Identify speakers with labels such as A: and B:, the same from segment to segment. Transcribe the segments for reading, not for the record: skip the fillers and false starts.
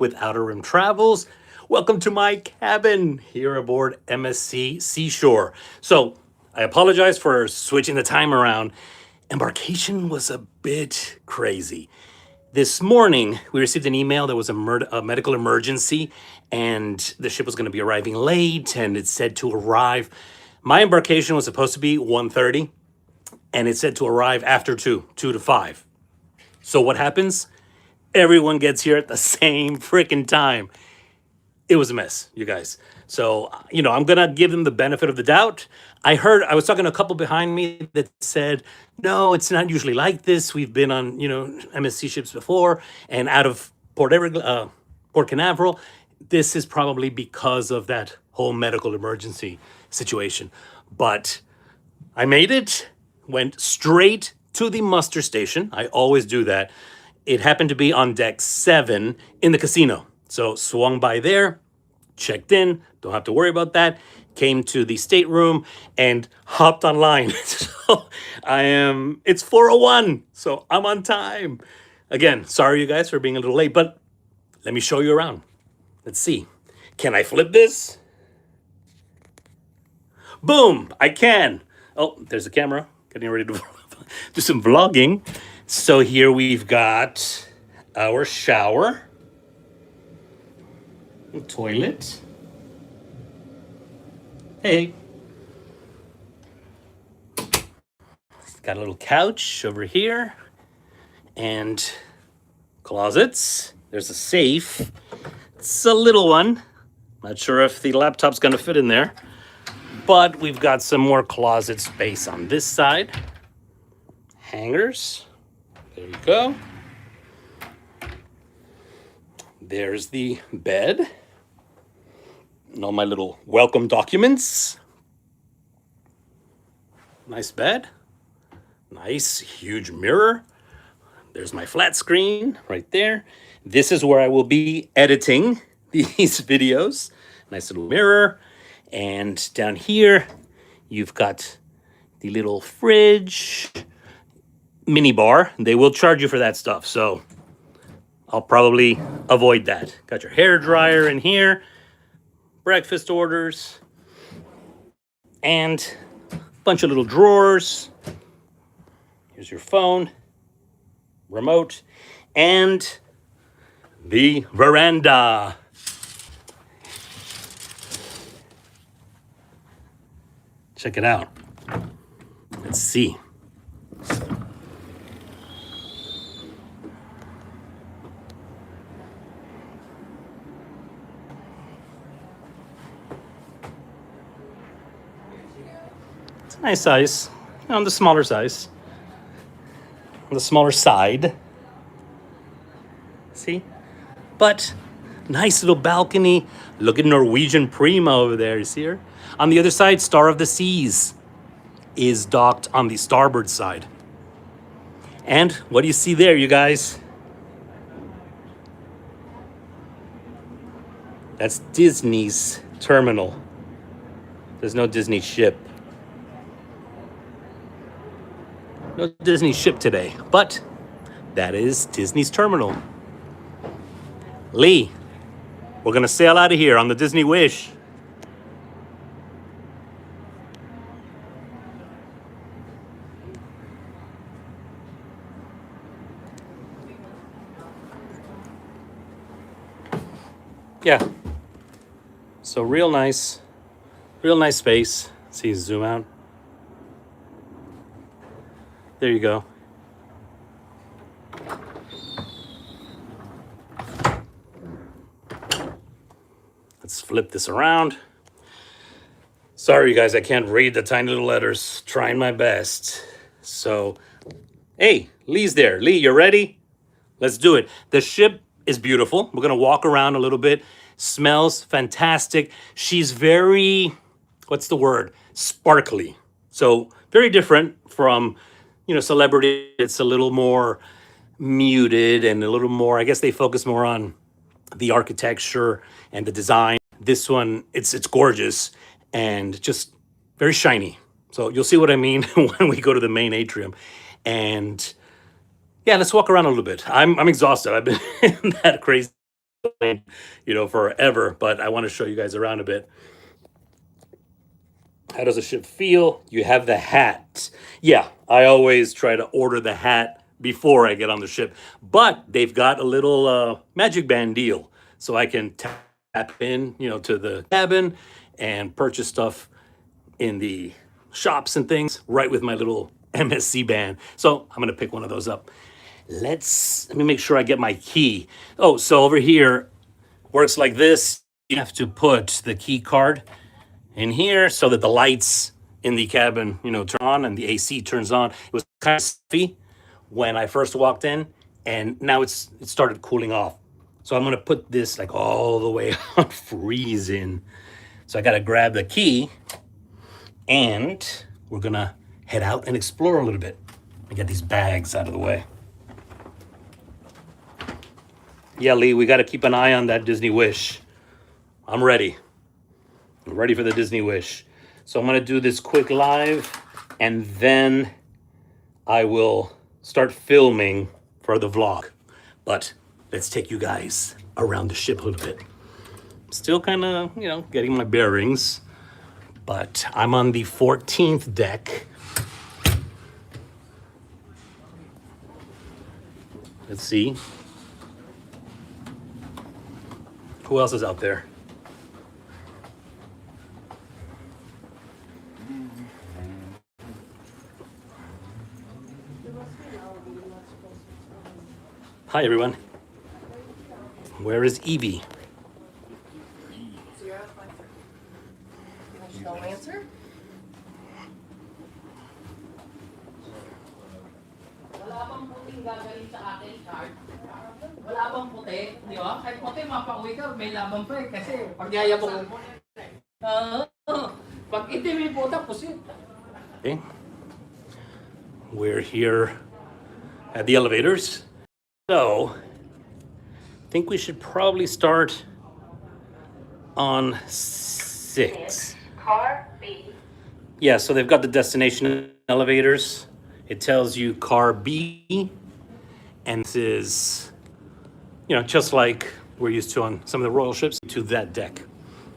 A: with Outer Rim Travels. Welcome to my cabin here aboard MSC Seashore. So, I apologize for switching the time around. Embarkation was a bit crazy. This morning, we received an email that was a medical emergency, and the ship was going to be arriving late, and it said to arrive. My embarkation was supposed to be 1:30, and it said to arrive after 2 to 5. So what happens? Everyone gets here at the same freaking time. It was a mess, you guys. So, I'm going to give them the benefit of the doubt. I was talking to a couple behind me that said, no, it's not usually like this. We've been on, MSC ships before and out of Port Canaveral. This is probably because of that whole medical emergency situation. But I made it, went straight to the muster station. I always do that. It happened to be on deck 7 in the casino. So swung by there, checked in, don't have to worry about that. Came to the stateroom and hopped online. So it's 4:01, so I'm on time. Again, sorry you guys for being a little late, but let me show you around. Let's see. Can I flip this? Boom, I can. Oh, there's a camera. Getting ready to do some vlogging. So here we've got our shower, toilet. Hey. Got a little couch over here and closets. There's a safe. It's a little one. Not sure if the laptop's gonna fit in there, but we've got some more closet space on this side. Hangers. There you go. There's the bed and all my little welcome documents. Nice bed. Nice huge mirror. There's my flat screen right there. This is where I will be editing these videos. Nice little mirror. And down here, you've got the little fridge, mini bar. They will charge you for that stuff, so I'll probably avoid that. Got your hair dryer in here, breakfast orders, and a bunch of little drawers. Here's your phone, remote, and the veranda. Check it out. Let's see. It's a nice size, on the smaller size, on the smaller side. See? But nice little balcony. Look at Norwegian Prima over there. You see her? On the other side, Star of the Seas is docked on the starboard side. And what do you see there, you guys? That's Disney's terminal. There's no Disney ship. No Disney ship today, but that is Disney's terminal. Lee, we're gonna sail out of here on the Disney Wish. Yeah, so real nice space. See, zoom out. There you go. Let's flip this around. Sorry, you guys, I can't read the tiny little letters. Trying my best. So, hey, Lee's there. Lee, you ready? Let's do it. The ship is beautiful. We're gonna walk around a little bit. Smells fantastic. She's very, what's the word? Sparkly. So very different from, Celebrity. It's a little more muted and a little more, I guess they focus more on the architecture and the design. This one, it's gorgeous and just very shiny. So you'll see what I mean when we go to the main atrium. And yeah, let's walk around a little bit. I'm exhausted. I've been in that crazy forever, but I want to show you guys around a bit. How does a ship feel? You have the hat. Yeah, I always try to order the hat before I get on the ship, but they've got a little magic band deal, so I can tap in, to the cabin and purchase stuff in the shops and things right with my little MSC band. So I'm gonna pick one of those up. Let me make sure I get my key. Oh, so over here works like this. You have to put the key card in here so that the lights in the cabin, turn on and the AC turns on. It was kind of stuffy when I first walked in, and now it started cooling off. So I'm gonna put this like all the way on freezing. So I gotta grab the key, and we're gonna head out and explore a little bit. I get these bags out of the way. Yeah, Lee, we gotta keep an eye on that Disney Wish. I'm ready. I'm ready for the Disney Wish. So I'm gonna do this quick live, and then I will start filming for the vlog. But let's take you guys around the ship a little bit. Still kind of, getting my bearings, but I'm on the 14th deck. Let's see. Who else is out there? Hi, everyone. Where is Evie?
B: No answer? Wala bang puting gagaling sa akin, Chard? Wala bang puti, di ba? Kahit puti, mapauwi ka, may laban pa eh. Kasi pag yayabong mo. Pag itim yung puta, pusit.
A: Okay. We're here at the elevators. So, I think we should probably start on 6.
B: Car B.
A: Yeah, so they've got the destination elevators. It tells you car B, and this is, just like we're used to on some of the royal ships, to that deck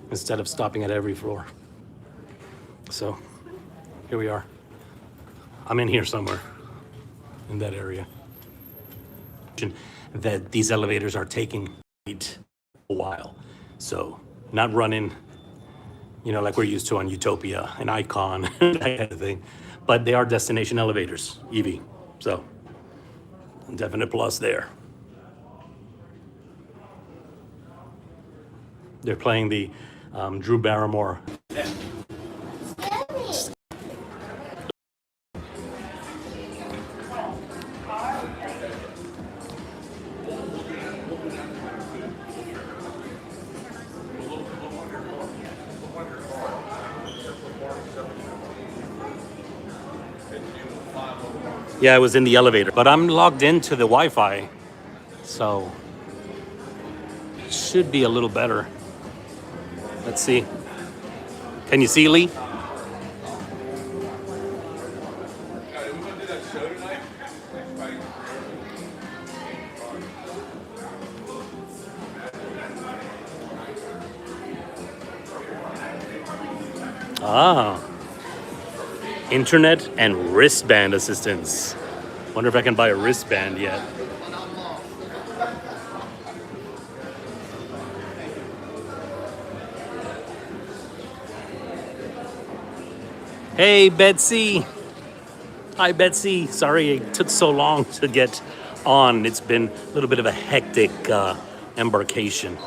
A: instead of stopping at every floor. So, here we are. I'm in here somewhere in that area. That these elevators are taking a while, so not running, like we're used to on Utopia and Icon, that kind of thing. But they are destination elevators, Evie. So, definite plus there. They're playing the Drew Barrymore. Yeah, I was in the elevator, but I'm logged into the Wi-Fi, so it should be a little better. Let's see. Can you see, Lee? Ah. Internet and wristband assistance. Wonder if I can buy a wristband yet. Hey, Betsy. Hi, Betsy. Sorry it took so long to get on. It's been a little bit of a hectic embarkation.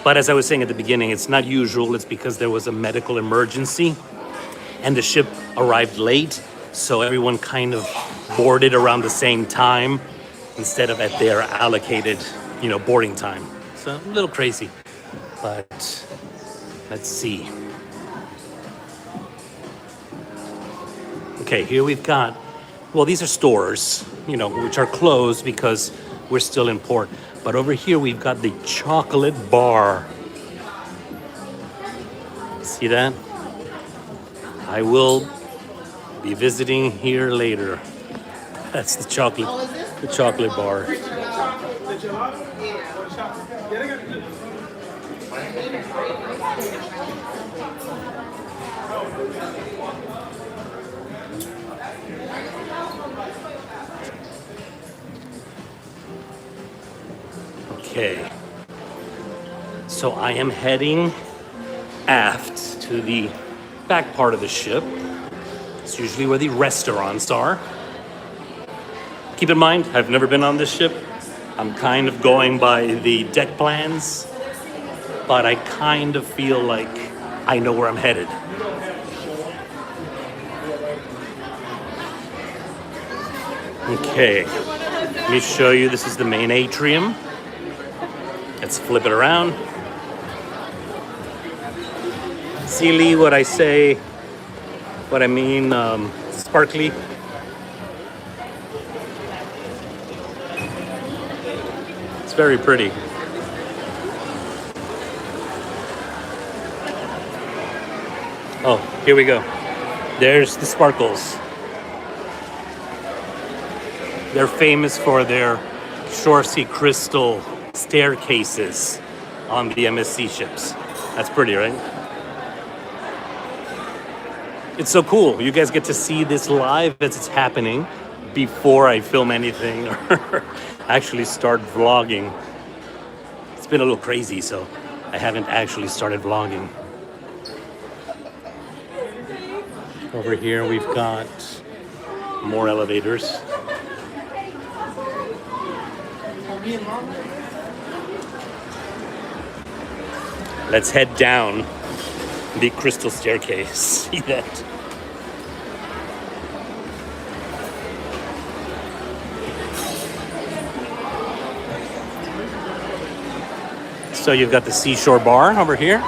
A: But as I was saying at the beginning, it's not usual. It's because there was a medical emergency and the ship arrived late, so everyone kind of boarded around the same time instead of at their allocated, boarding time. So a little crazy, but let's see. Okay, here we've got, these are stores, which are closed because we're still in port. But over here we've got the chocolate bar. See that? I will be visiting here later. That's the chocolate bar. Okay. So I am heading aft to the back part of the ship. It's usually where the restaurants are. Keep in mind, I've never been on this ship. I'm kind of going by the deck plans, but I kind of feel like I know where I'm headed. Okay, let me show you. This is the main atrium. Let's flip it around. See, Lee, what I say, what I mean, sparkly. It's very pretty. Oh, here we go. There's the sparkles. They're famous for their shore sea crystal staircases on the MSC ships. That's pretty, right? It's so cool. You guys get to see this live as it's happening before I film anything or actually start vlogging. It's been a little crazy, so I haven't actually started vlogging. Over here we've got more elevators. Let's head down the crystal staircase. See that? So you've got the Seashore bar over here.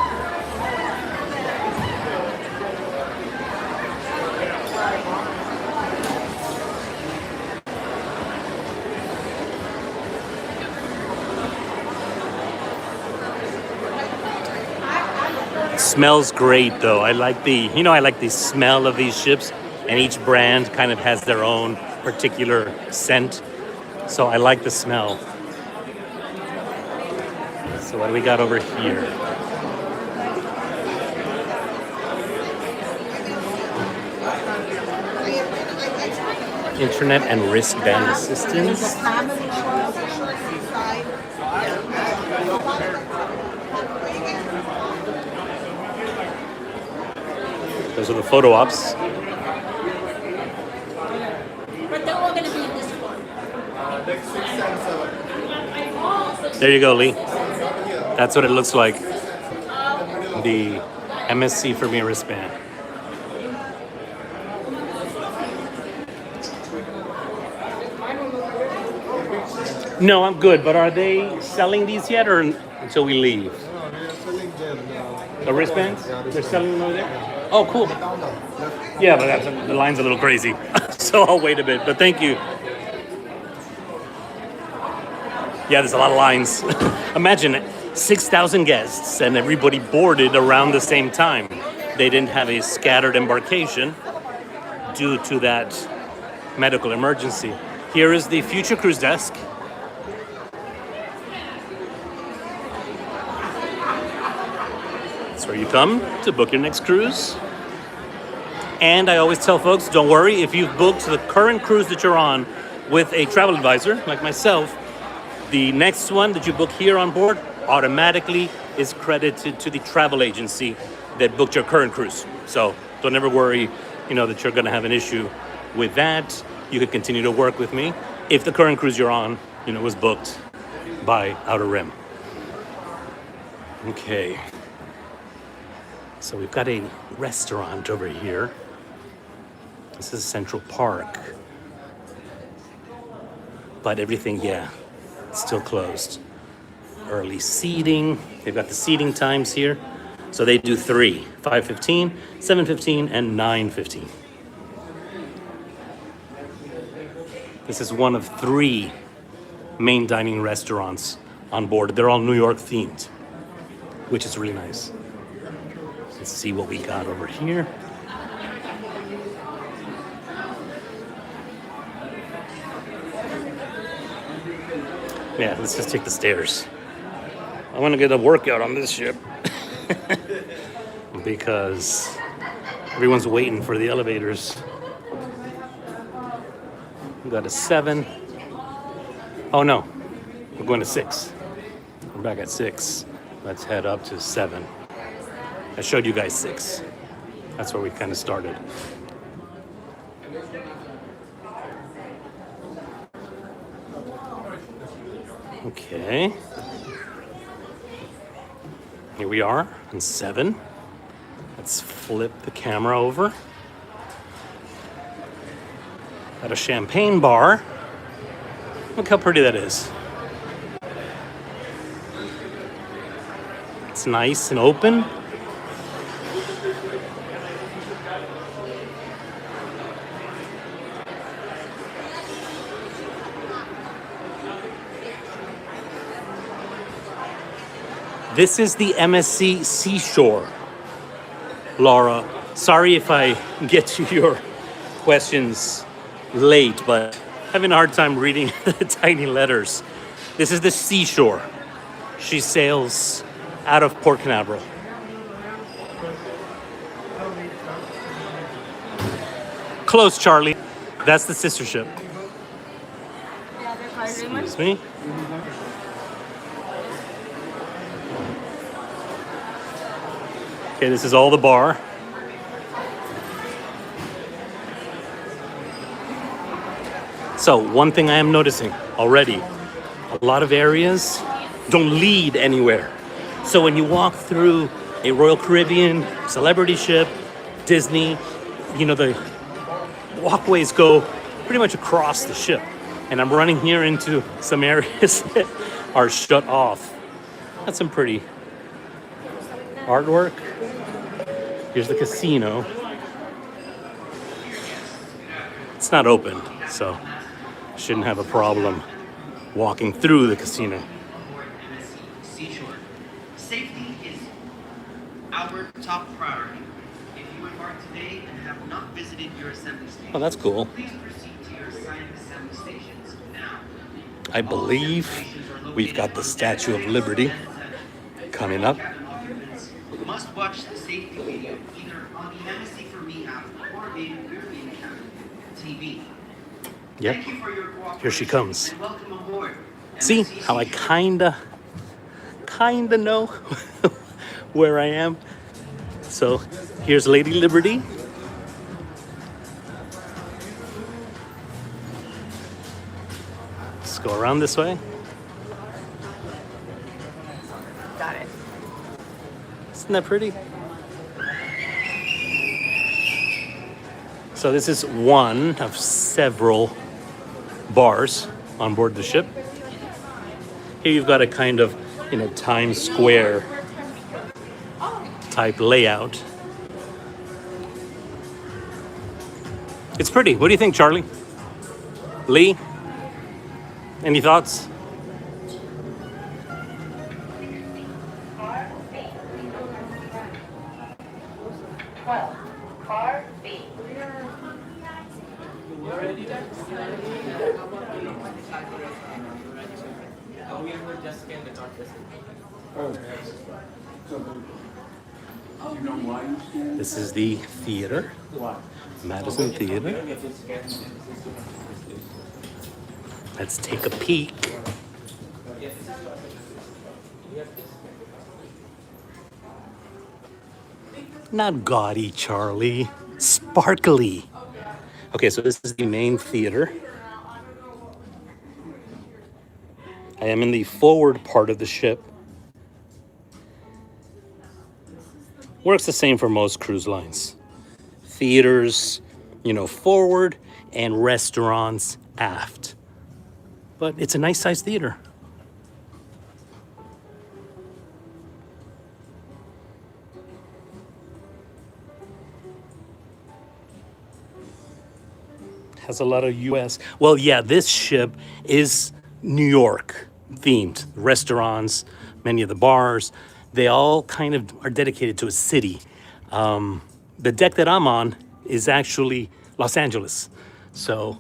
A: Smells great though. I like the smell of these ships, and each brand kind of has their own particular scent. So I like the smell. So what do we got over here? Internet and wristband assistance. Those are the photo ops.
C: But they're all going to be in this one.
A: There you go, Lee. That's what it looks like. The MSC for me wristband. No, I'm good. But are they selling these yet, or until we leave?
D: No, they're selling them now.
A: The wristbands?
D: Yeah,
A: They're selling them over there? Oh, cool. Yeah, but the line's a little crazy. So I'll wait a bit. But thank you. Yeah, there's a lot of lines. Imagine 6,000 guests and everybody boarded around the same time. They didn't have a scattered embarkation due to that medical emergency. Here is the future cruise desk. That's where you come to book your next cruise. And I always tell folks, don't worry, if you've booked the current cruise that you're on with a travel advisor like myself, the next one that you book here on board automatically is credited to the travel agency that booked your current cruise. So don't ever worry, that you're going to have an issue with that. You could continue to work with me if the current cruise you're on, was booked by Outer Rim. Okay. So we've got a restaurant over here. This is Central Park. But everything, it's still closed. Early seating. They've got the seating times here. So they do 3, 5:15, 7:15, and 9:15. This is one of 3 main dining restaurants on board. They're all New York themed, which is really nice. Let's see what we got over here. Yeah, let's just take the stairs. I want to get a workout on this ship because everyone's waiting for the elevators. We got a 7. Oh no, we're going to 6. We're back at 6. Let's head up to 7. I showed you guys 6. That's where we kind of started. Okay. Here we are on 7. Let's flip the camera over. Got a champagne bar. Look how pretty that is. It's nice and open. This is the MSC Seashore. Laura, sorry if I get to your questions late, but having a hard time reading the tiny letters. This is the Seashore. She sails out of Port Canaveral. Close, Charlie. That's the sister ship. Excuse me. Okay, this is all the bar. So, one thing I am noticing already, a lot of areas don't lead anywhere. So when you walk through a Royal Caribbean, celebrity ship, Disney, you know, the walkways go pretty much across the ship. And I'm running here into some areas that are shut off. That's some pretty artwork. Here's the casino. It's not open, so shouldn't have a problem walking through the casino.
E: MSC Seashore. Safety is our top priority. If you embark today and have not visited your assembly station,
A: Oh, that's cool.
E: please proceed to your assigned assembly stations now.
A: I believe we've got the Statue of Liberty coming up.
E: Cabin occupants must watch the safety video either on the MSC for Me app or a European cabin TV.
A: Yep.
E: Thank you for your cooperation.
A: Here she comes.
E: And welcome aboard.
A: See
E: MSC
A: how I
E: Seashore.
A: kinda know where I am. So here's Lady Liberty. Let's go around this way.
C: Got it.
A: Isn't that pretty? So this is one of several bars on board the ship. Here you've got a kind of, Times Square type layout. It's pretty. What do you think, Charlie? Lee? Any thoughts? This is the theater, Madison Theater. Let's take a peek. Not gaudy, Charlie. Sparkly. Okay, so this is the main theater. I am in the forward part of the ship. Works the same for most cruise lines. Theaters, forward, and restaurants aft. But it's a nice sized theater. Has a lot of US. Well, yeah, this ship is New York themed. Restaurants, many of the bars, they all kind of are dedicated to a city. The deck that I'm on is actually Los Angeles. So,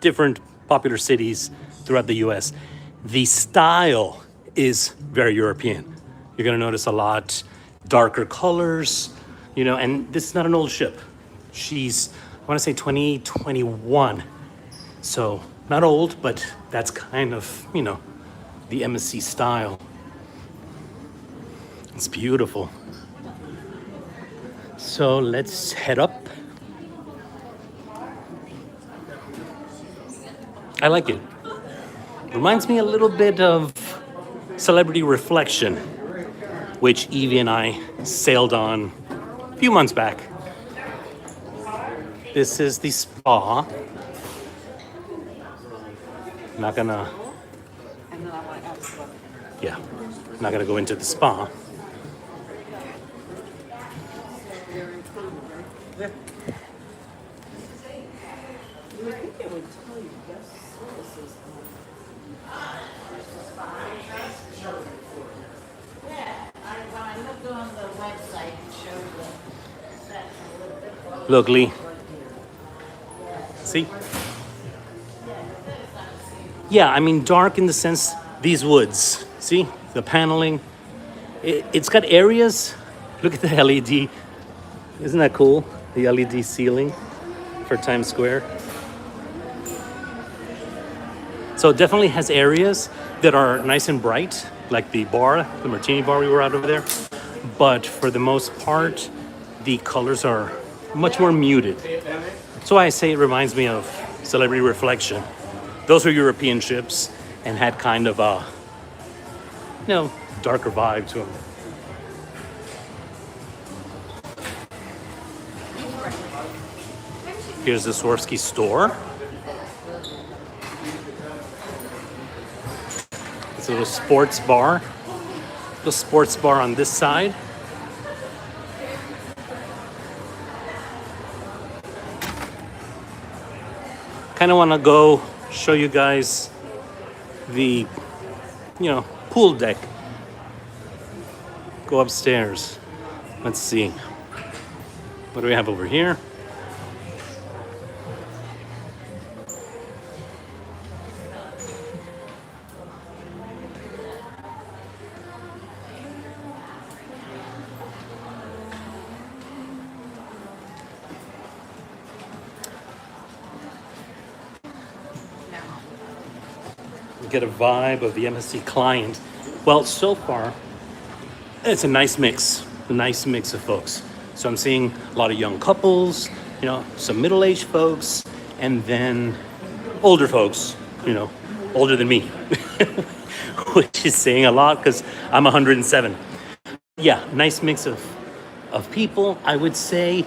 A: different popular cities throughout the US. The style is very European. You're gonna notice a lot darker colors, and this is not an old ship. She's, I wanna say 2021. So not old, but that's kind of, the MSC style. It's beautiful. So let's head up. I like it. Reminds me a little bit of Celebrity Reflection, which Evie and I sailed on a few months back. This is the spa. Not gonna, yeah, not gonna go into the spa.
C: When I looked on the website, it showed the section a little bit.
A: Look, Lee. See? Yeah, I mean, dark in the sense, these woods. See? The paneling. It's got areas. Look at the LED. Isn't that cool? The LED ceiling for Times Square. So it definitely has areas that are nice and bright, like the bar, the martini bar we were out over there. But for the most part, the colors are much more muted. So I say it reminds me of Celebrity Reflection. Those are European ships and had kind of a, darker vibe to them. Here's the Swarovski store. It's a little sports bar. The sports bar on this side. Kind of want to go show you guys the, pool deck. Go upstairs. Let's see. What do we have over here? Get a vibe of the MSC client. Well, so far, it's a nice mix of folks. So I'm seeing a lot of young couples, some middle-aged folks, and then older folks, older than me, which is saying a lot because I'm 107. Yeah, nice mix of people. I would say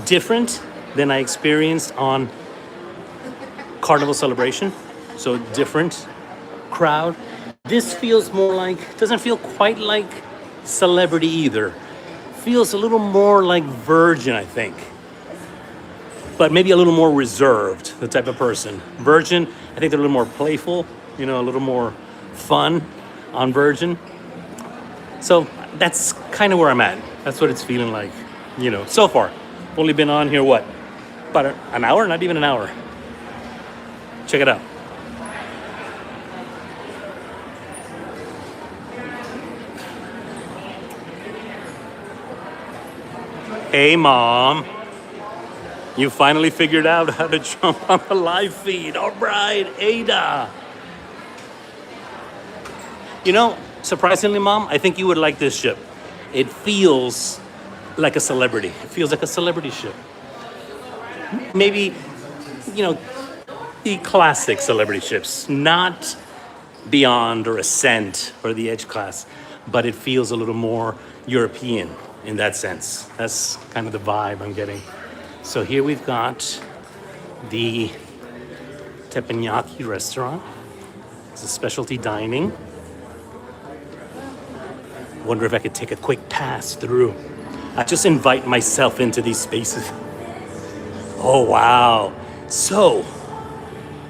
A: different than I experienced on Carnival Celebration. So different crowd. This feels more like, doesn't feel quite like Celebrity either. Feels a little more like Virgin, I think. But maybe a little more reserved, the type of person. Virgin, I think they're a little more playful, a little more fun on Virgin. So that's kind of where I'm at. That's what it's feeling like, so far. Only been on here, what? About an hour? Not even an hour. Check it out. Hey, Mom. You finally figured out how to jump on the live feed. All right, Ada. Surprisingly, Mom, I think you would like this ship. It feels like a celebrity. It feels like a celebrity ship. Maybe, the classic celebrity ships, not Beyond or Ascent or the Edge class, but it feels a little more European in that sense. That's kind of the vibe I'm getting. So here we've got the teppanyaki restaurant. It's a specialty dining. Wonder if I could take a quick pass through. I just invite myself into these spaces. Oh, wow. So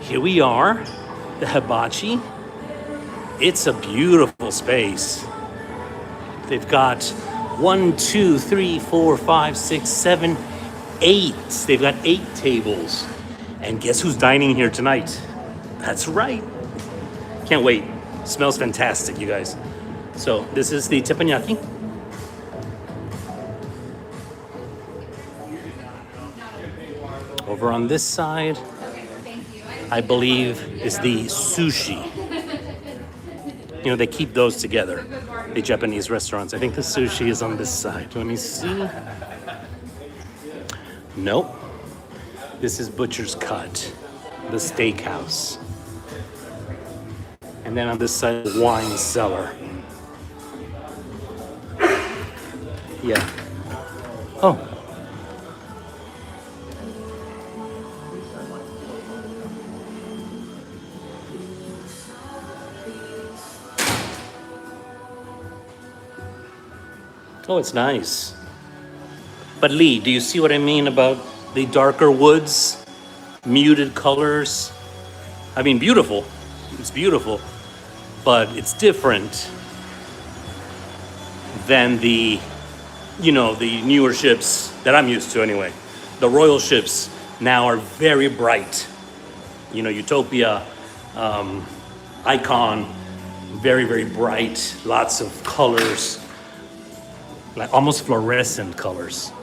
A: here we are, the hibachi. It's a beautiful space. They've got 1, 2, 3, 4, 5, 6, 7, 8. They've got 8 tables. And guess who's dining here tonight? That's right. Can't wait. Smells fantastic, you guys. So this is the teppanyaki. Over on this side, I believe, is the sushi. You know, they keep those together, the Japanese restaurants. I think the sushi is on this side. Let me see. Nope. This is Butcher's Cut, the steakhouse. And then on this side, the wine cellar. Yeah. Oh. Oh, it's nice. But Lee, do you see what I mean about the darker woods, muted colors? I mean, beautiful. It's beautiful, but it's different than the, you know, the newer ships that I'm used to anyway. The royal ships now are very bright. You know, Utopia, Icon, very, very bright, lots of colors, like almost fluorescent colors.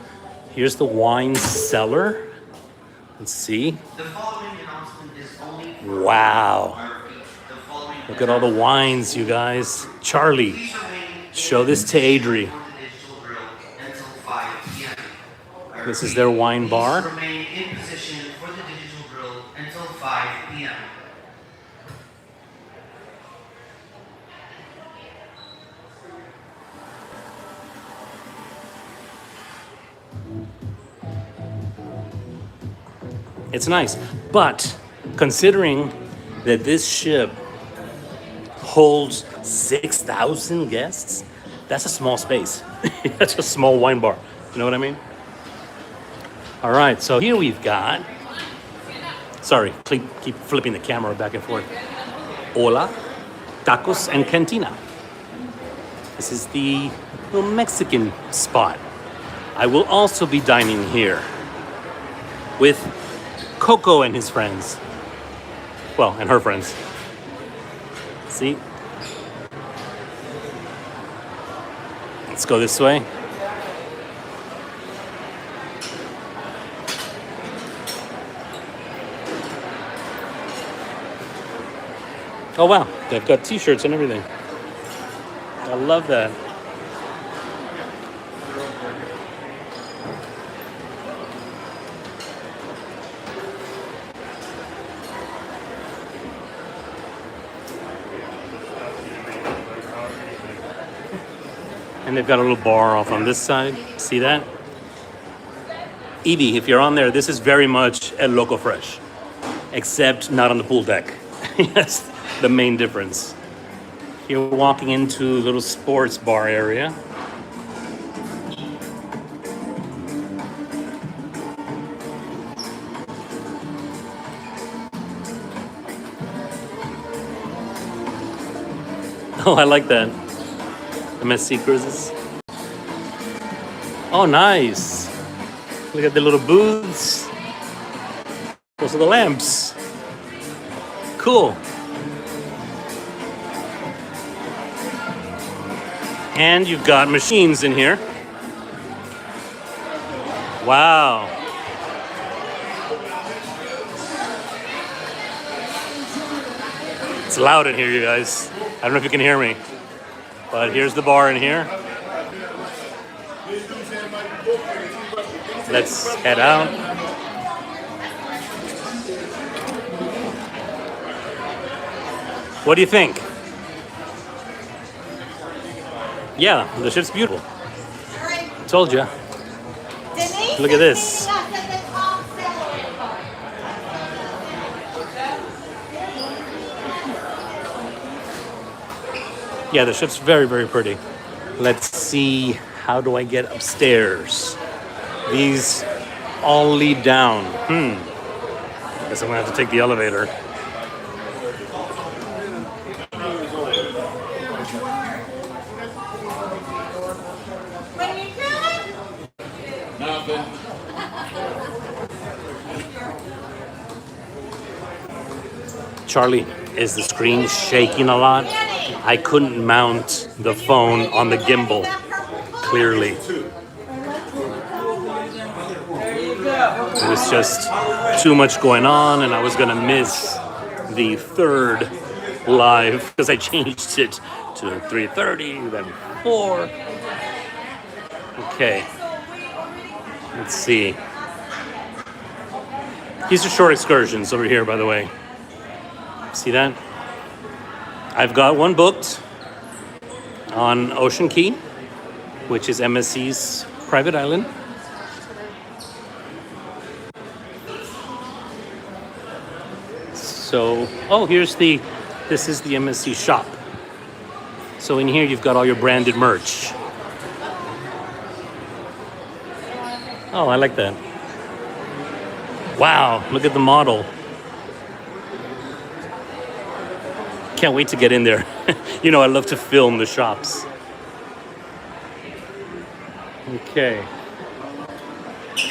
A: Here's the wine cellar. Let's see.
E: The following announcement is only for
A: Wow.
E: our feet. The following
A: Look at all the wines, you guys. Charlie, show this to Adri.
E: until 5 p.m.
A: This is their wine bar.
E: Please remain in position for the digital grill until 5 p.m.
A: It's nice, but considering that this ship holds 6,000 guests, that's a small space. That's a small wine bar. You know what I mean? All right, so here we've got, sorry, keep flipping the camera back and forth. Hola, Tacos and Cantina. This is the little Mexican spot. I will also be dining here with Coco and his friends. Well, and her friends. See? Let's go this way. Oh wow, they've got t-shirts and everything. I love that. And they've got a little bar off on this side. See that? Evie, if you're on there, this is very much El Loco Fresh, except not on the pool deck. That's the main difference. You're walking into a little sports bar area. Oh, I like that. MSC Cruises. Oh, nice. Look at the little booths. Those are the lamps. Cool. And you've got machines in here. Wow. It's loud in here, you guys. I don't know if you can hear me. But here's the bar in here. Let's head out. What do you think? Yeah, the ship's beautiful. Told ya. Look at this. Yeah, the ship's very, very pretty. Let's see, how do I get upstairs? These all lead down. Guess I'm gonna have to take the elevator. Charlie, is the screen shaking a lot? I couldn't mount the phone on the gimbal clearly. It was just too much going on, and I was gonna miss the third live because I changed it to 3:30, then 4. Okay, let's see. These are short excursions over here, by the way. See that? I've got one booked on Ocean Key, which is MSC's private island. So, oh, this is the MSC shop. So in here you've got all your branded merch. Oh, I like that. Wow, look at the model. Can't wait to get in there. You know, I love to film the shops. Okay.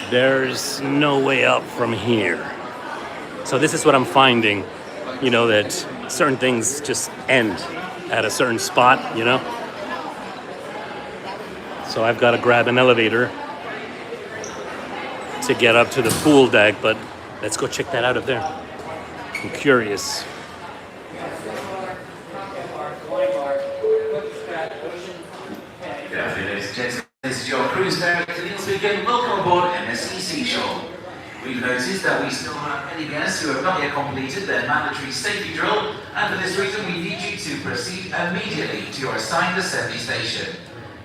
A: There's no way up from here. So this is what I'm finding, you know, that certain things just end at a certain spot, you know? So I've got to grab an elevator to get up to the pool deck, but let's go check that out up there. I'm curious.
F: Good afternoon, ladies and gentlemen. This is your cruise director, Neil speaking. Welcome aboard MSC Seashore. We've noticed that we still have many guests who have not yet completed their mandatory safety drill, and for this reason we need you to proceed immediately to your assigned assembly station.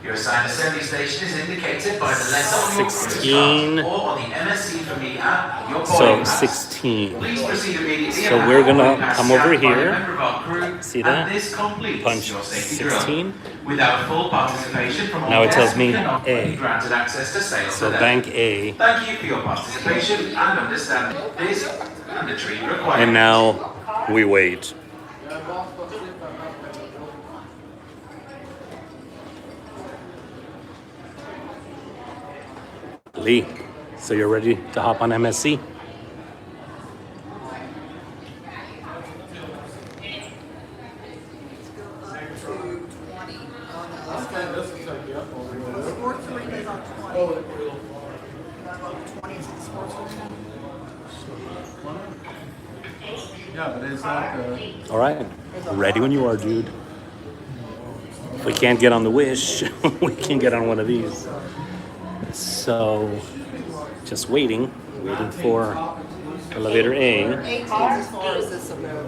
F: Your assigned assembly station is indicated by the letter on your cruise
A: 16.
F: card or on the MSC for Me app on your
A: So
F: boarding pass.
A: 16.
F: Please proceed immediately.
A: So
F: and
A: we're
F: have
A: gonna
F: your boarding pass
A: come over
F: scanned by a
A: here.
F: member of our crew,
A: See that?
F: And this completes
A: Punch
F: your safety
A: 16.
F: drill. Without full participation from all
A: Now it tells
F: guests,
A: me
F: you cannot
A: A.
F: be granted access to sail
A: So
F: today.
A: bank A.
F: Thank you for your participation and understanding this mandatory requirement.
A: And now we wait. Lee, so you're ready to hop on MSC?
C: Sports arena is on 20. 20 is the sports arena.
D: Yeah, but it's not.
A: All right. Ready when you are, dude. If we can't get on the Wish, we can get on one of these. So, just waiting for elevator A.
C: 18 as far as this about.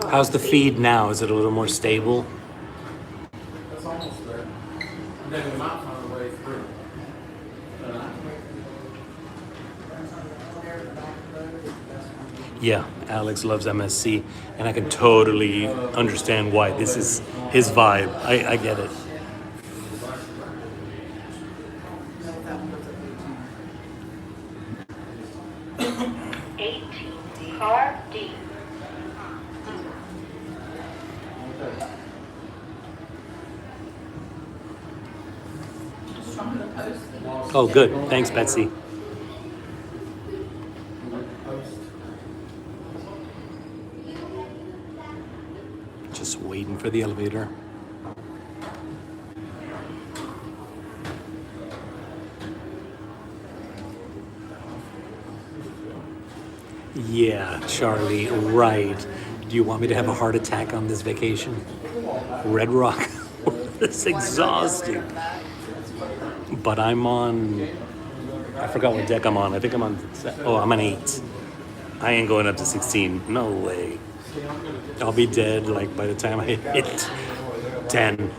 A: How's the feed now? Is it a little more stable?
D: It's almost there. And then the mountain on the way through.
A: Yeah, Alex loves MSC, and I can totally understand why. This is his vibe. I get it.
G: Car D.
A: Oh, good. Thanks, Betsy. Just waiting for the elevator. Yeah, Charlie, right. Do you want me to have a heart attack on this vacation? Red Rock. It's exhausting. But I'm on, I forgot what deck I'm on. I think I'm on, I'm on 8. I ain't going up to 16. No way. I'll be dead like by the time I hit 10.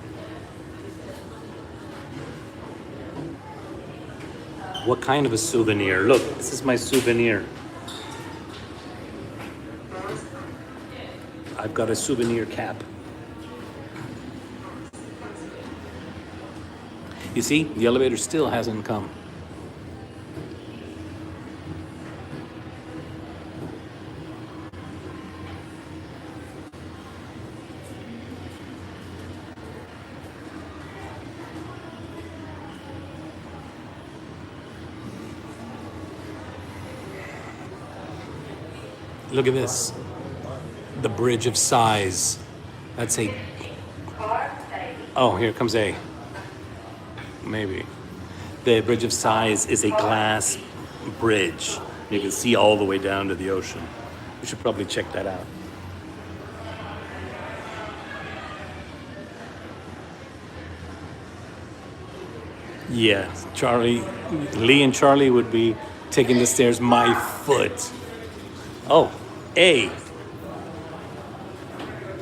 A: What kind of a souvenir? Look, this is my souvenir. I've got a souvenir cap. You see, the elevator still hasn't come. Look at this. The Bridge of Sighs. That's a... Oh, here comes A. Maybe. The Bridge of Sighs is a glass bridge. You can see all the way down to the ocean. We should probably check that out. Yeah, Charlie, Lee and Charlie would be taking the stairs my foot. Oh, A.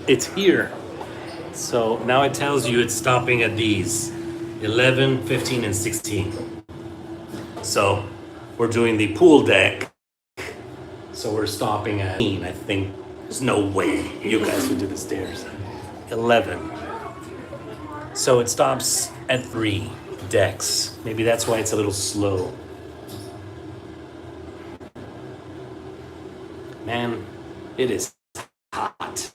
A: It's here. So now it tells you it's stopping at these 11, 15, and 16. So we're doing the pool deck. So we're stopping at 15, I think. There's no way you guys would do the stairs. 11. So it stops at 3 decks. Maybe that's why it's a little slow. Man, it is hot.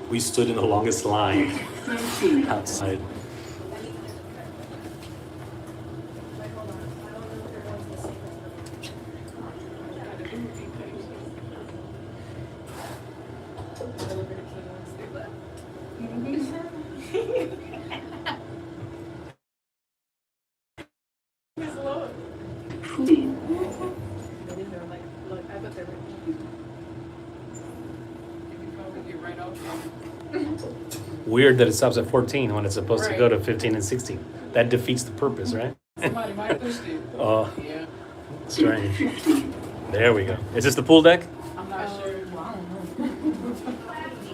A: We stood in the longest line outside. Weird that it stops at 14 when it's supposed to go to 15 and 16. That defeats the purpose, right?
B: Somebody might push it.
A: Oh,
B: Yeah.
A: strange. There we go. Is this the pool deck?
B: I'm not sure.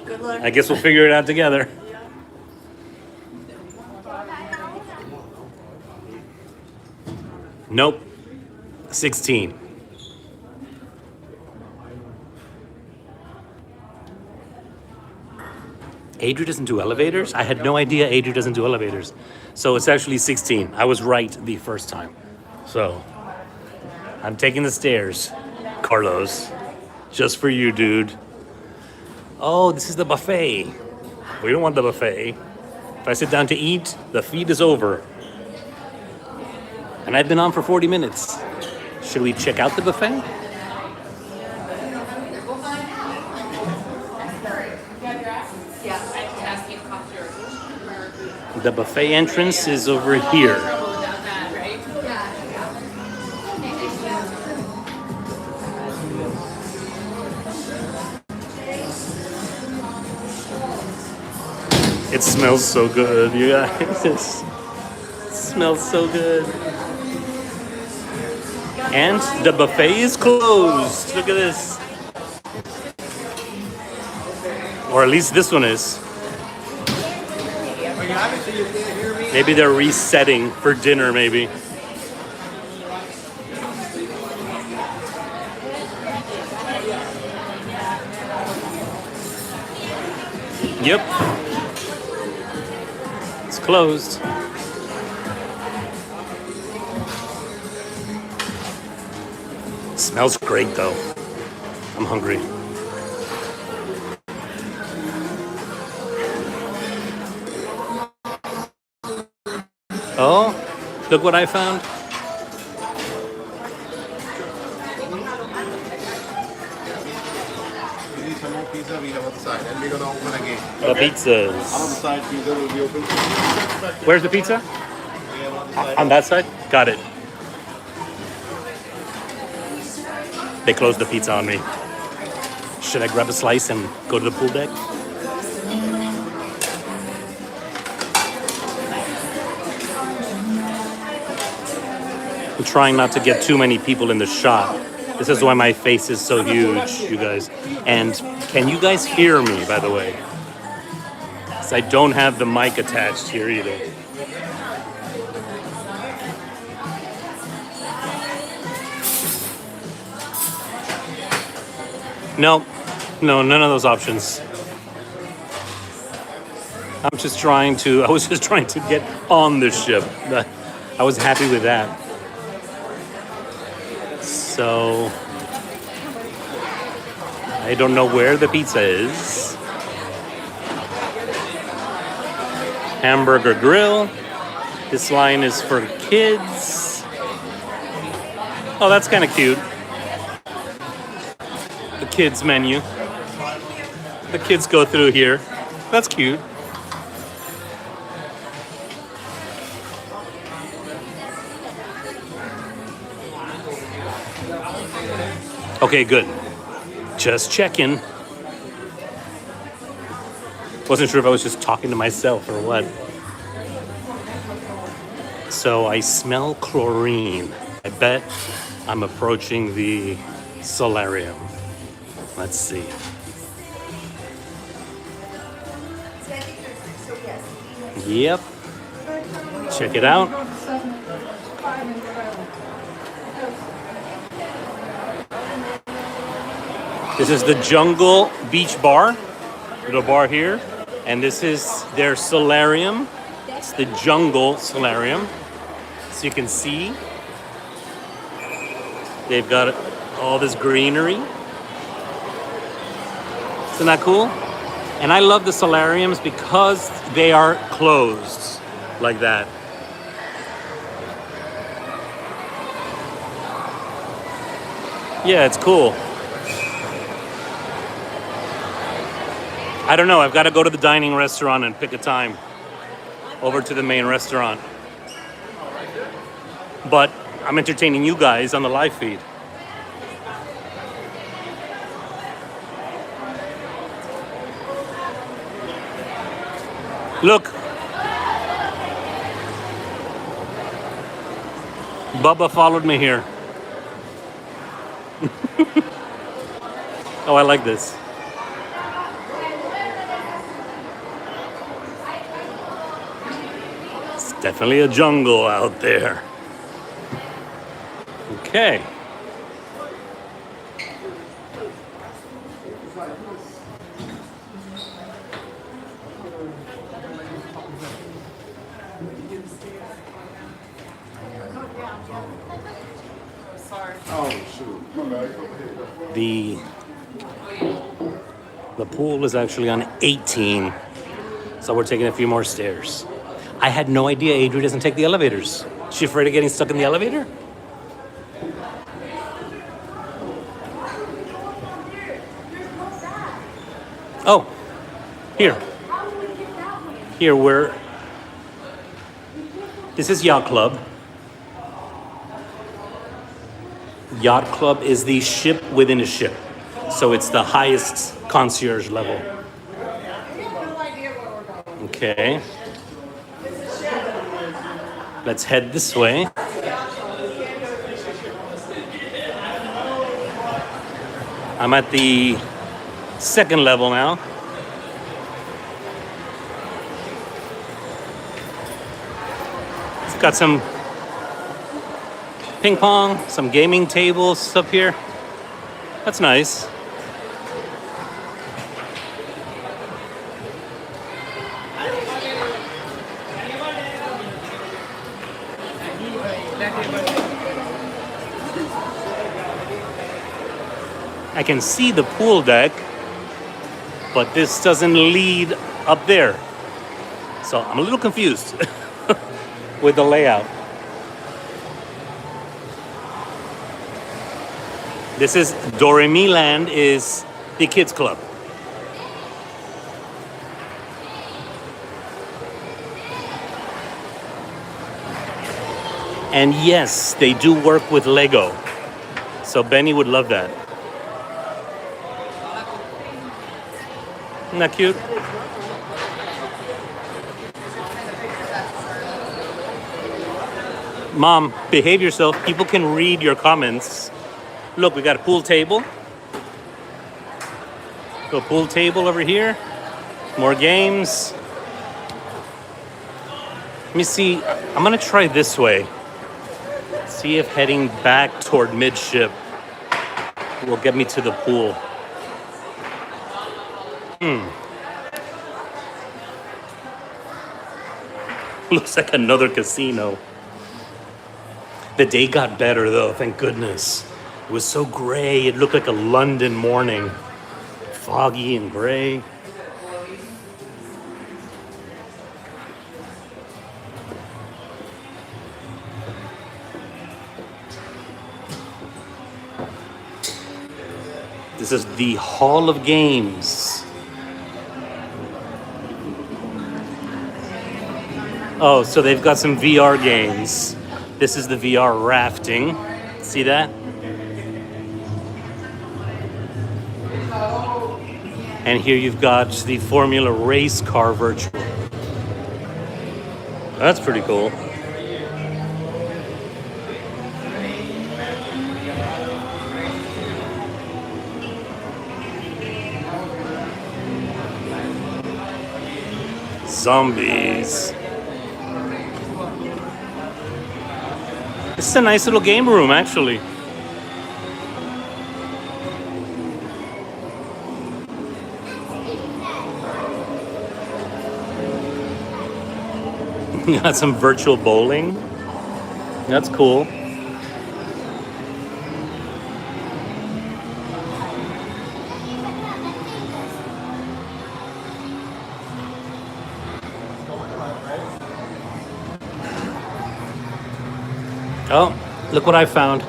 C: Good luck.
A: I guess we'll figure it out together. Nope. 16. Adria doesn't do elevators? I had no idea Adria doesn't do elevators. So it's actually 16. I was right the first time. So I'm taking the stairs, Carlos. Just for you, dude. Oh, this is the buffet. We don't want the buffet. If I sit down to eat, the feed is over. And I've been on for 40 minutes. Should we check out the buffet? The buffet entrance is over here. It smells so good, you guys. It smells so good. And the buffet is closed. Look at this. Or at least this one is. Maybe they're resetting for dinner, maybe. Yep. It's closed. Smells great though. I'm hungry. Oh, look what I found.
D: You need some more pizza, we have on the side, and we're gonna open again.
A: The pizzas.
D: On the side, pizza will be open.
A: Where's the pizza?
D: We have on the side.
A: On that side? Got it. They closed the pizza on me. Should I grab a slice and go to the pool deck? I'm trying not to get too many people in the shot. This is why my face is so huge, you guys. And can you guys hear me, by the way? 'Cause I don't have the mic attached here either. No, none of those options. I was just trying to get on the ship. I was happy with that. So, I don't know where the pizza is. Hamburger grill. This line is for kids. Oh, that's kind of cute. the kids menu. The kids go through here. That's cute. Okay, good. Just checking. Wasn't sure if I was just talking to myself or what. So I smell chlorine. I bet I'm approaching the solarium. Let's see. Yep. Check it out. This is the Jungle Beach Bar. Little bar here. And this is their solarium. It's the Jungle Solarium. So you can see they've got all this greenery. Isn't that cool? And I love the solariums because they are closed like that. Yeah, it's cool. I don't know. I've got to go to the dining restaurant and pick a time over to the main restaurant. But I'm entertaining you guys on the live feed. Look. Bubba followed me here. Oh, I like this. It's definitely a jungle out there. Okay. The pool is actually on 18, so we're taking a few more stairs. I had no idea Adri doesn't take the elevators. Is she afraid of getting stuck in the elevator? Oh, here. Here, this is Yacht Club. Yacht Club is the ship within a ship. So it's the highest concierge level. Okay. Let's head this way. I'm at the second level now. It's got some ping pong, some gaming tables up here. That's nice. I can see the pool deck, but this doesn't lead up there. So I'm a little confused with the layout. This is Doremi Land is the kids club. And yes, they do work with Lego. So Benny would love that. Isn't that cute? Mom, behave yourself. People can read your comments. Look, we got a pool table. A pool table over here. More games. Let me see. I'm gonna try this way. See if heading back toward midship will get me to the pool. Looks like another casino. The day got better though, thank goodness. It was so gray, it looked like a London morning. Foggy and gray. This is the Hall of Games. Oh, so they've got some VR games. This is the VR rafting. See that? And here you've got the Formula race car virtual. That's pretty cool. Zombies. This is a nice little game room, actually. You got some virtual bowling. That's cool. Oh, look what I found.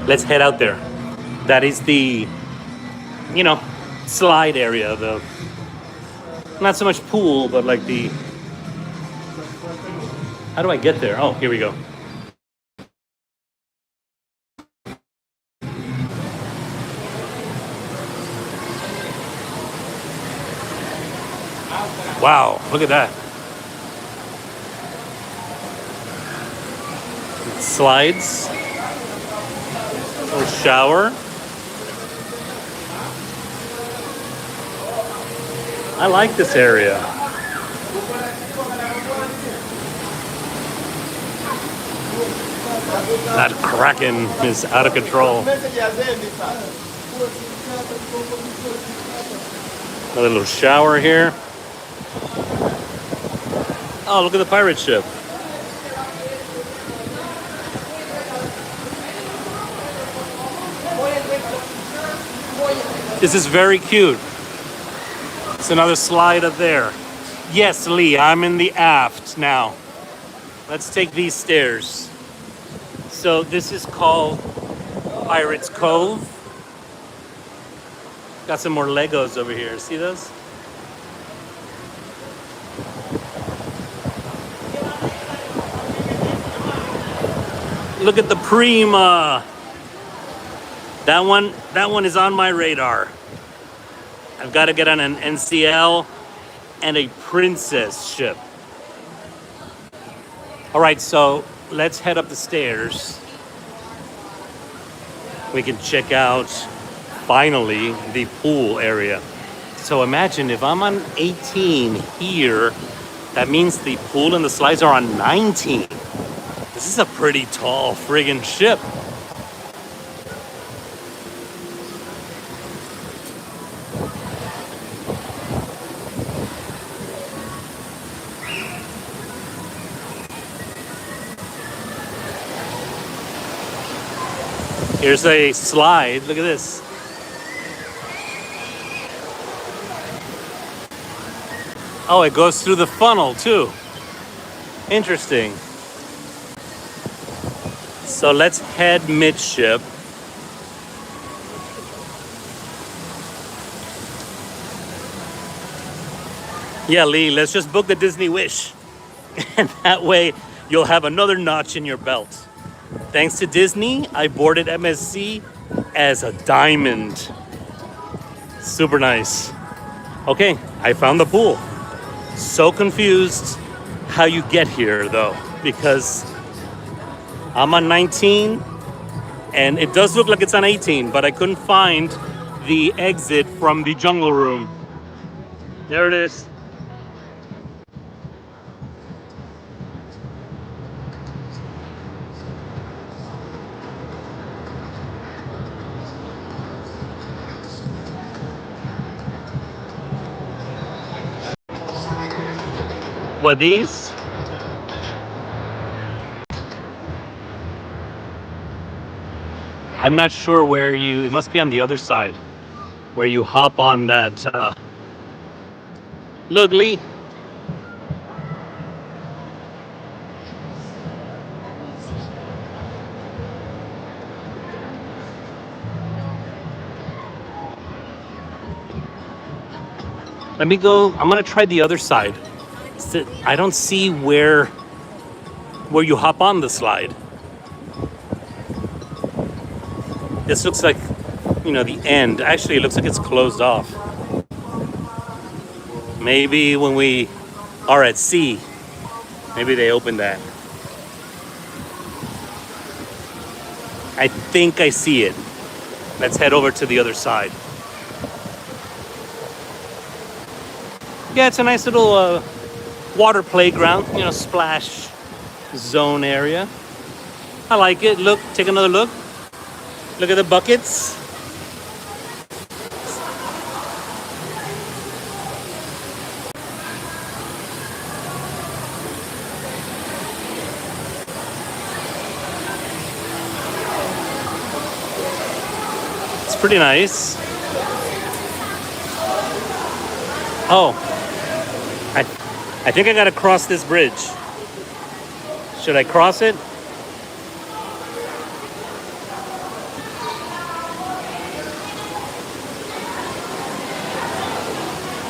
A: Let's head out there. That is the, slide area, though. Not so much pool, but like the... How do I get there? Oh, here we go. Wow, look at that. Slides. Little shower. I like this area. That Kraken is out of control. Another little shower here. Oh, look at the pirate ship. This is very cute. It's another slide up there. Yes, Lee, I'm in the aft now. Let's take these stairs. So this is called Pirates Cove. Got some more Legos over here. See those? Look at the Prima. That one is on my radar. I've got to get on an NCL and a Princess ship. All right, so let's head up the stairs. We can check out, finally, the pool area. So imagine if I'm on 18 here, that means the pool and the slides are on 19. This is a pretty tall friggin' ship. Here's a slide. Look at this. Oh, it goes through the funnel too. Interesting. So let's head midship. Yeah, Lee, let's just book the Disney Wish. And that way you'll have another notch in your belt. Thanks to Disney, I boarded MSC as a diamond. Super nice. Okay, I found the pool. So confused how you get here though, because I'm on 19 and it does look like it's on 18, but I couldn't find the exit from the jungle room. There it is. What, these? I'm not sure where it must be on the other side, where you hop on that, look, Lee. Let me go. I'm gonna try the other side. I don't see where you hop on the slide. This looks like, the end. Actually, it looks like it's closed off. Maybe when we are at sea, maybe they opened that. I think I see it. Let's head over to the other side. Yeah, it's a nice little water playground, splash zone area. I like it. Look, take another look. Look at the buckets. It's pretty nice. Oh, I think I gotta cross this bridge. Should I cross it?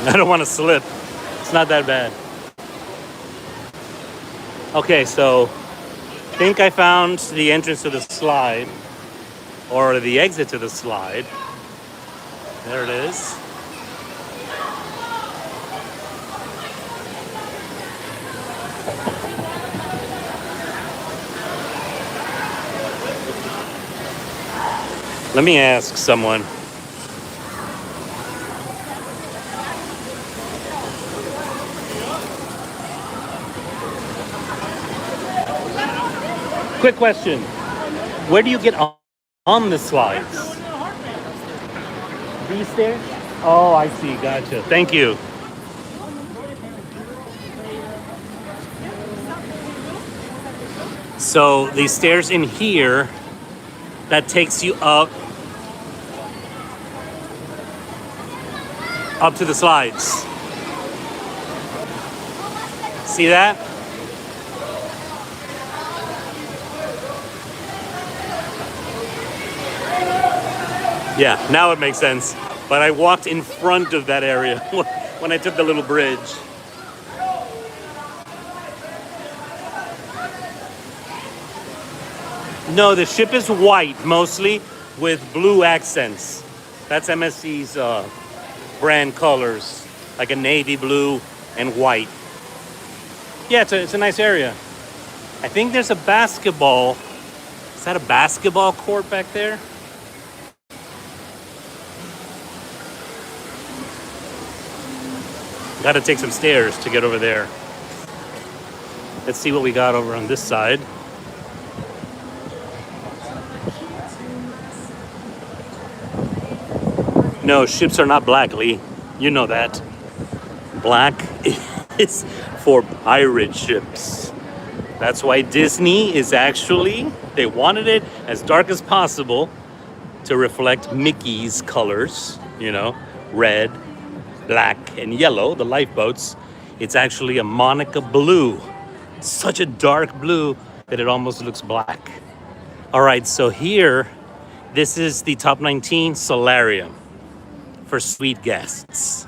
A: I don't want to slip. It's not that bad. Okay, so I think I found the entrance to the slide, or the exit to the slide. There it is. Let me ask someone. Quick question. Where do you get on the slides? These stairs? Oh, I see. Gotcha. Thank you. So these stairs in here, that takes you up to the slides. See that? Yeah, now it makes sense. But I walked in front of that area when I took the little bridge. No, the ship is white mostly with blue accents. That's MSC's brand colors, like a navy blue and white. Yeah, it's a nice area. I think there's a basketball. Is that a basketball court back there? Got to take some stairs to get over there. Let's see what we got over on this side. No, ships are not black, Lee. You know that. Black is for pirate ships. That's why Disney is actually, they wanted it as dark as possible to reflect Mickey's colors, red, black, and yellow, the lifeboats. It's actually a Monica blue. Such a dark blue that it almost looks black. All right, so here, this is the Top 19 Solarium for suite guests.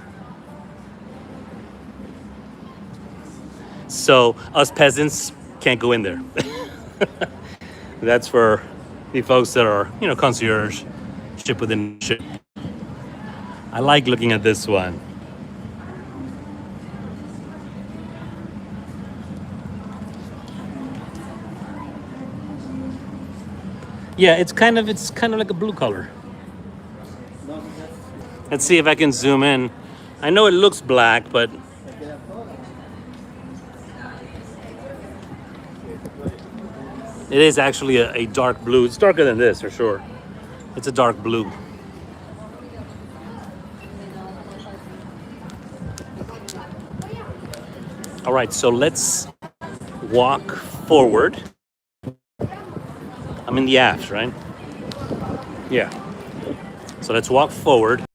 A: So us peasants can't go in there. That's for the folks that are, concierge, ship within ship. I like looking at this one. Yeah, it's kind of like a blue color. Let's see if I can zoom in. I know it looks black, but it is actually a dark blue. It's darker than this for sure. It's a dark blue. All right, so let's walk forward. I'm in the aft, right? Yeah. So let's walk forward.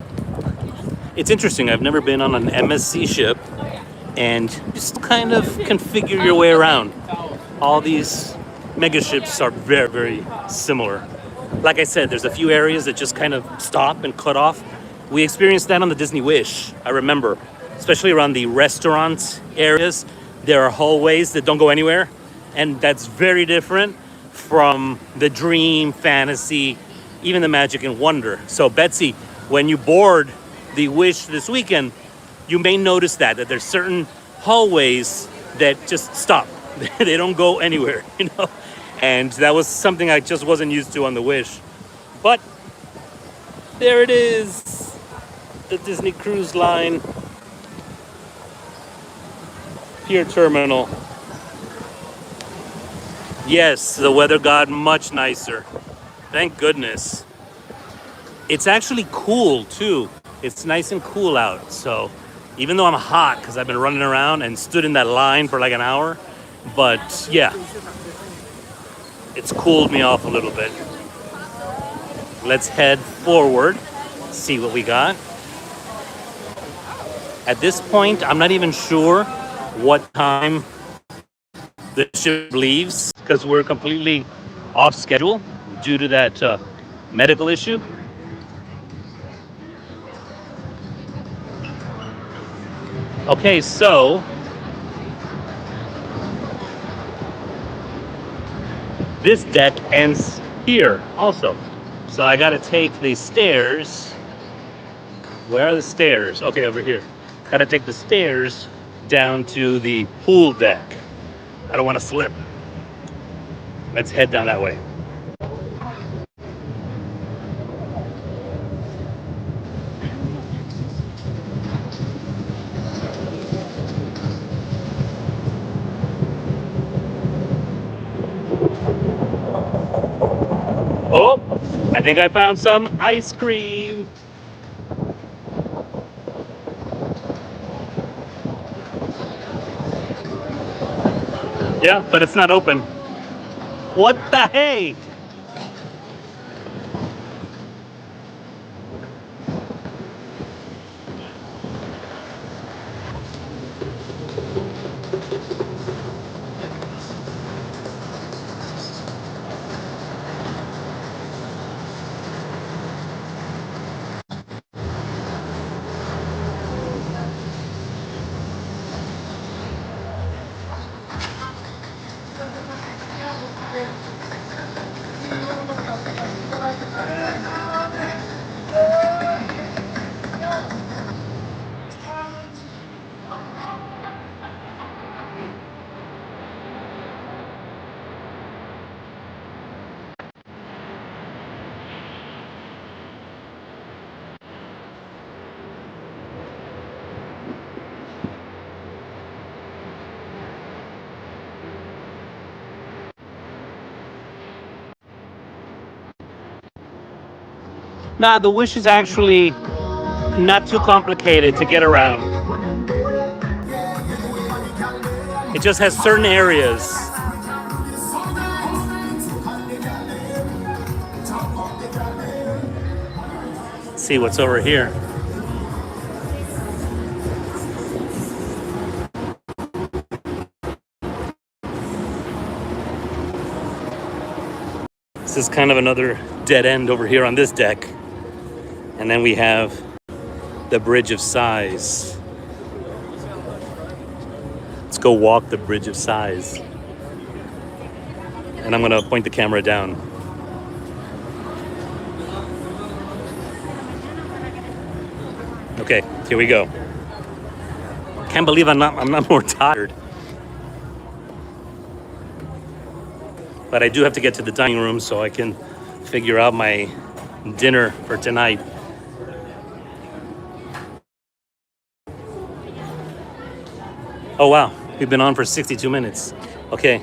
A: It's interesting. I've never been on an MSC ship, and just kind of configure your way around. All these mega ships are very, very similar. Like I said, there's a few areas that just kind of stop and cut off. We experienced that on the Disney Wish. I remember especially around the restaurant areas, there are hallways that don't go anywhere. And that's very different from the dream, fantasy, even the magic and wonder. So, Betsy, when you board the Wish this weekend, you may notice that there's certain hallways that just stop. They don't go anywhere, you know? And that was something I just wasn't used to on the Wish. But there it is, the Disney Cruise Line Pier Terminal. Yes, the weather got much nicer. Thank goodness. It's actually cool too. It's nice and cool out. So even though I'm hot because I've been running around and stood in that line for like an hour, but yeah, it's cooled me off a little bit. Let's head forward, see what we got. At this point, I'm not even sure what time the ship leaves because we're completely off schedule due to that medical issue. Okay, so this deck ends here also. So I gotta take the stairs. Where are the stairs? Okay, over here. Gotta take the stairs down to the pool deck. I don't wanna slip. Let's head down that way. Oh, I think I found some ice cream. Yeah, but it's not open. What the hey? Nah, the Wish is actually not too complicated to get around. It just has certain areas. Let's see what's over here. This is kind of another dead end over here on this deck. And then we have the Bridge of Sighs. Let's go walk the Bridge of Sighs. And I'm gonna point the camera down. Okay, here we go. Can't believe I'm not more tired. But I do have to get to the dining room so I can figure out my dinner for tonight. Oh wow, we've been on for 62 minutes. Okay.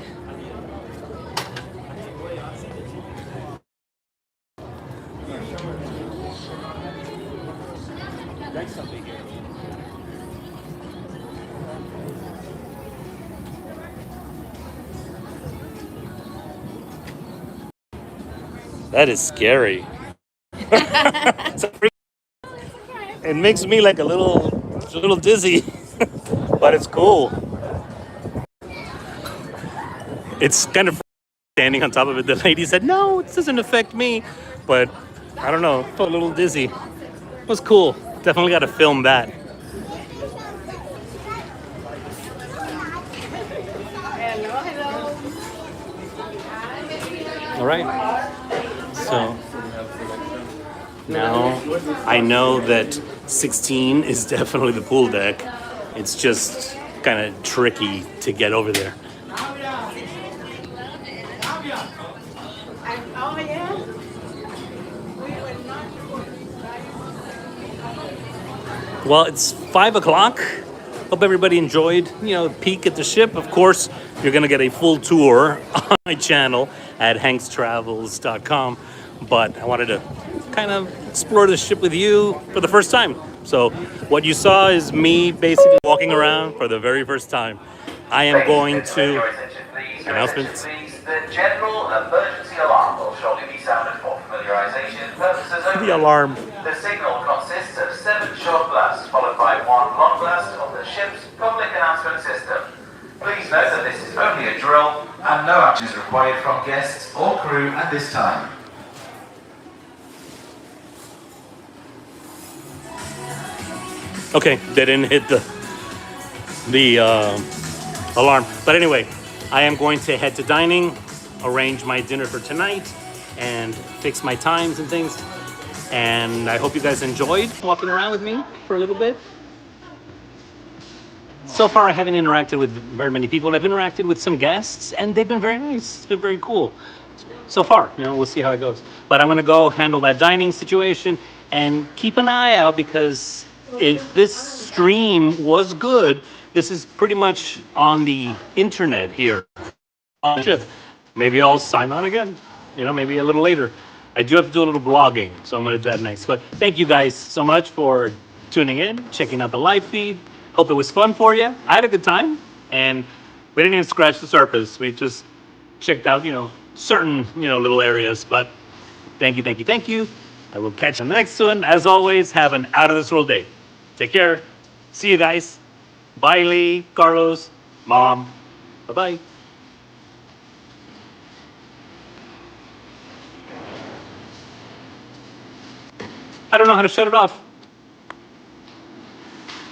A: That is scary. It makes me like a little dizzy, but it's cool. It's kind of standing on top of it. The lady said, "No, it doesn't affect me," but I don't know. I felt a little dizzy. It was cool. Definitely got to film that. All right. So now I know that 16 is definitely the pool deck. It's just kind of tricky to get over there.
C: Oh, yeah?
A: Well, it's 5 o'clock. Hope everybody enjoyed, peek at the ship. Of course, you're going to get a full tour on my channel at hankstravels.com. But I wanted to kind of explore the ship with you for the first time. So what you saw is me basically walking around for the very first time. I am going to announcements.
F: The general emergency alarm will shortly be sounded for familiarization purposes only.
A: The alarm.
F: The signal consists of 7 short blasts followed by 1 long blast of the ship's public announcement system. Please note that this is only a drill and no action is required from guests or crew at this time.
A: Okay, they didn't hit the alarm. But anyway, I am going to head to dining, arrange my dinner for tonight, and fix my times and things. And I hope you guys enjoyed walking around with me for a little bit. So far, I haven't interacted with very many people. I've interacted with some guests, and they've been very nice. It's been very cool. So far, we'll see how it goes. But I'm going to go handle that dining situation and keep an eye out, because if this stream was good, this is pretty much on the internet here on the ship. Maybe I'll sign on again, maybe a little later. I do have to do a little blogging, so I'm going to do that next. But thank you guys so much for tuning in, checking out the live feed. Hope it was fun for you. I had a good time, and we didn't even scratch the surface. We just checked out, certain, little areas. But thank you, thank you, thank you. I will catch you on the next one. As always, have an out of this world day. Take care. See you guys. Bye, Lee, Carlos, Mom. Bye-bye. I don't know how to shut it off.